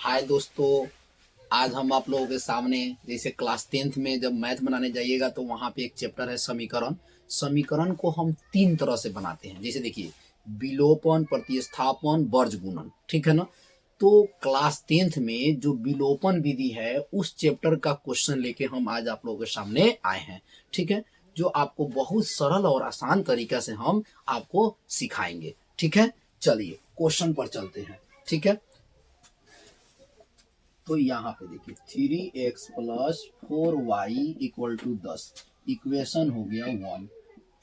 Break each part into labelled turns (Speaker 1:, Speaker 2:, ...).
Speaker 1: हाय दोस्तों, आज हम आप लोगों के सामने जैसे क्लास 10th में जब मैथ बनाने जाइएगा तो वहाँ पे एक चैप्टर है समीकरण। समीकरण को हम 3 तरह से बनाते हैं। जैसे देखिए, विलोपन, प्रतिस्थापन, वर्ज गुणन, ठीक है ना। तो क्लास 10th में जो विलोपन विधि है उस चैप्टर का क्वेश्चन लेके हम आज आप लोगों के सामने आए हैं, ठीक है। जो आपको बहुत सरल और आसान तरीका से हम आपको सिखाएंगे, ठीक है। चलिए क्वेश्चन पर चलते हैं, ठीक है। तो यहाँ पे देखिए 3x + 4y = 10 इक्वेशन हो गया 1।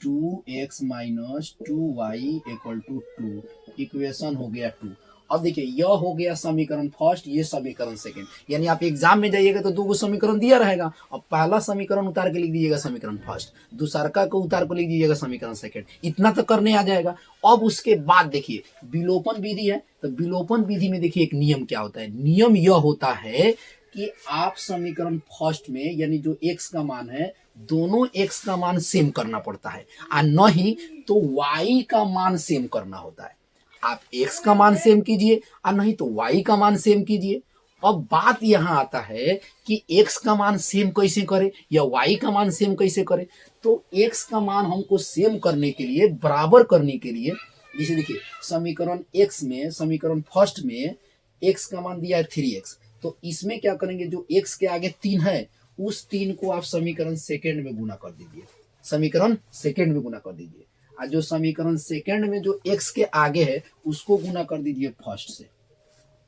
Speaker 1: 2x - 2y = 2 इक्वेशन हो गया 2। अब देखिए यह हो गया समीकरण फर्स्ट, ये समीकरण सेकंड। यानी आप एग्जाम में जाइएगा तो दो समीकरण दिया रहेगा और पहला समीकरण उतार के लिख दीजिएगा समीकरण फर्स्ट, दूसरा को उतार के लिख दीजिएगा समीकरण सेकंड। इतना तो करने आ जाएगा। अब उसके बाद देखिए विलोपन विधि है, तो विलोपन विधि में देखिए एक नियम क्या होता है। नियम यह होता है कि आप समीकरण फर्स्ट में यानी जो x का मान है दोनों x का मान सेम करना पड़ता है और नहीं तो y का मान सेम करना होता है। आप x का मान सेम कीजिए और नहीं तो y का मान सेम कीजिए। अब बात यहां आता है कि x का मान सेम कैसे करें या y का मान सेम कैसे करें। तो x का मान हमको सेम करने के लिए, बराबर करने के लिए, जैसे देखिए समीकरण x में, समीकरण फर्स्ट में x का मान दिया है 3x, तो इसमें क्या करेंगे, जो x के आगे 3 है उस 3 को आप समीकरण सेकंड में गुना कर दीजिए, समीकरण सेकंड में गुना कर दीजिए। और जो समीकरण सेकंड में जो x के आगे है उसको गुना कर दीजिए फर्स्ट से।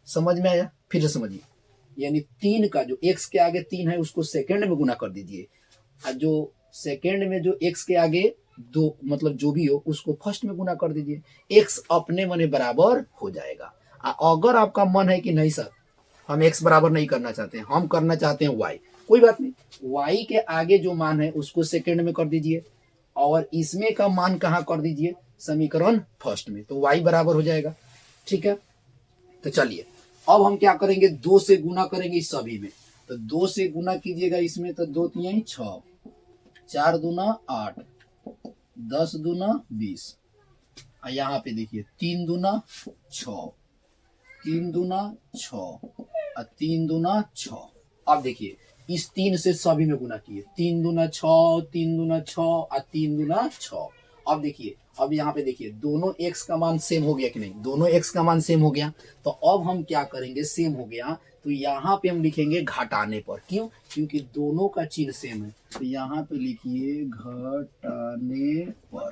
Speaker 1: समझ में आया? फिर से समझिए, यानी 3 का जो x के आगे 3 है उसको सेकंड में गुना कर दीजिए और जो सेकंड में जो x के आगे 2 मतलब जो भी हो उसको फर्स्ट में गुना कर दीजिए। x अपने मने बराबर हो जाएगा। अगर आपका मन है कि नहीं सर हम x बराबर नहीं करना चाहते हैं, हम करना चाहते हैं y, कोई बात नहीं, y के आगे जो मान है उसको सेकंड में कर दीजिए और इसमें का मान कहाँ कर दीजिए, समीकरण फर्स्ट में, तो y बराबर हो जाएगा। ठीक है, तो चलिए अब हम क्या करेंगे, 2 से गुना करेंगे इस सभी में। तो 2 से गुना कीजिएगा इसमें, तो 2 3 6, 4 दूना 8, 10 दूना 20, और यहाँ पे देखिए 3 दूना 6, 3 दूना 6 और 3 दूना 6। अब देखिए इस 3 से सभी में गुना किए, 3 दूना 6, 3 दूना 6 और 3 दूना 6। अब देखिए, अब यहाँ पे देखिए दोनों x का मान सेम हो गया कि नहीं, दोनों x का मान सेम हो गया। तो अब हम क्या करेंगे, सेम हो गया तो यहाँ पे हम लिखेंगे घटाने पर। क्यों? क्योंकि दोनों का चिन्ह सेम है। तो यहाँ पे लिखिए घटाने पर।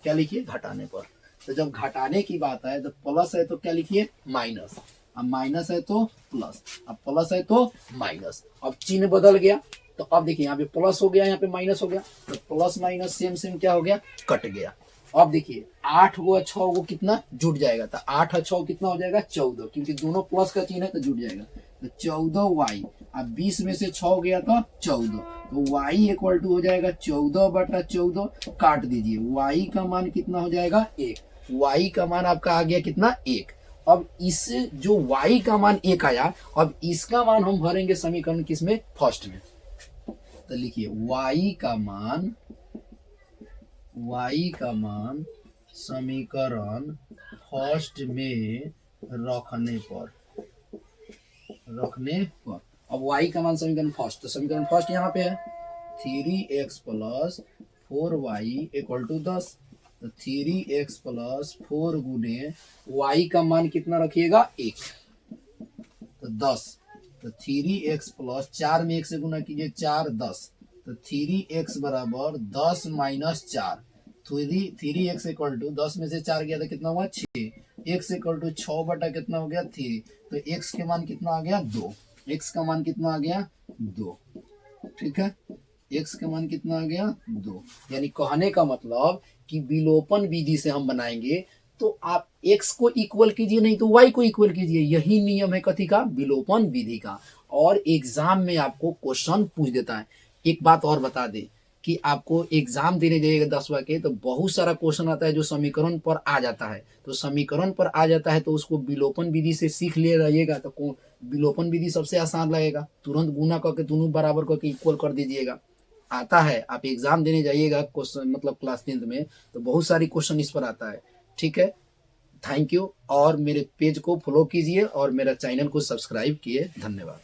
Speaker 1: क्या लिखिए? घटाने पर। तो जब घटाने की बात आए तो प्लस है तो क्या लिखिए, माइनस, अब माइनस है तो प्लस, अब प्लस है तो माइनस। अब चिन्ह बदल गया, तो अब देखिए यहाँ पे प्लस हो गया, यहाँ पे माइनस हो गया, तो प्लस माइनस सेम सेम क्या हो गया, कट गया। अब देखिए 8 गो 6 गो कितना जुट जाएगा, तो 8 और 6 कितना हो जाएगा, 14, क्योंकि दोनों प्लस का चिन्ह है तो जुट जाएगा। तो 14y, अब 20 में से 6 गया तो 14, तो y = हो जाएगा 14/14, काट दीजिए, y का मान कितना हो जाएगा, 1। y का मान आपका आ गया कितना, 1। अब इस जो y का मान 1 आया, अब इसका मान हम भरेंगे समीकरण किसमें, फर्स्ट में। तो लिखिए y का मान समीकरण फर्स्ट में रखने पर, अब y का मान समीकरण फर्स्ट, तो समीकरण फर्स्ट यहाँ पे है 3x + 4y = 10। तो 3x + 4 गुने y का मान कितना रखिएगा, 1, तो 10। तो 3x + 4 में 1 से गुना कीजिए, 4 10, तो 3x बराबर 10 - 4। 3x = 10 में से 4 गया तो कितना हुआ, 6। x = 6 बटा कितना हो गया, 3। तो x के मान कितना आ गया, 2। x का मान कितना आ गया, 2। ठीक है, x का मान कितना आ गया, 2। यानी कहने का मतलब कि विलोपन विधि से हम बनाएंगे तो आप x को इक्वल कीजिए, नहीं तो y को इक्वल कीजिए। यही नियम है कथी का, विलोपन विधि का। और एग्जाम में आपको क्वेश्चन पूछ देता है। एक बात और बता दे कि आपको एग्जाम देने जाइएगा 10वां के तो बहुत सारा क्वेश्चन आता है जो समीकरण पर आ जाता है। तो समीकरण पर आ जाता है तो उसको विलोपन विधि से सीख ले रहिएगा तो विलोपन विधि सबसे आसान लगेगा, तुरंत गुना करके दोनों बराबर करके इक्वल कर दीजिएगा। आता है, आप एग्जाम देने जाइएगा क्वेश्चन मतलब क्लास 10th में तो बहुत सारी क्वेश्चन इस पर आता है। ठीक है, थैंक यू, और मेरे पेज को फॉलो कीजिए और मेरा चैनल को सब्सक्राइब किए। धन्यवाद।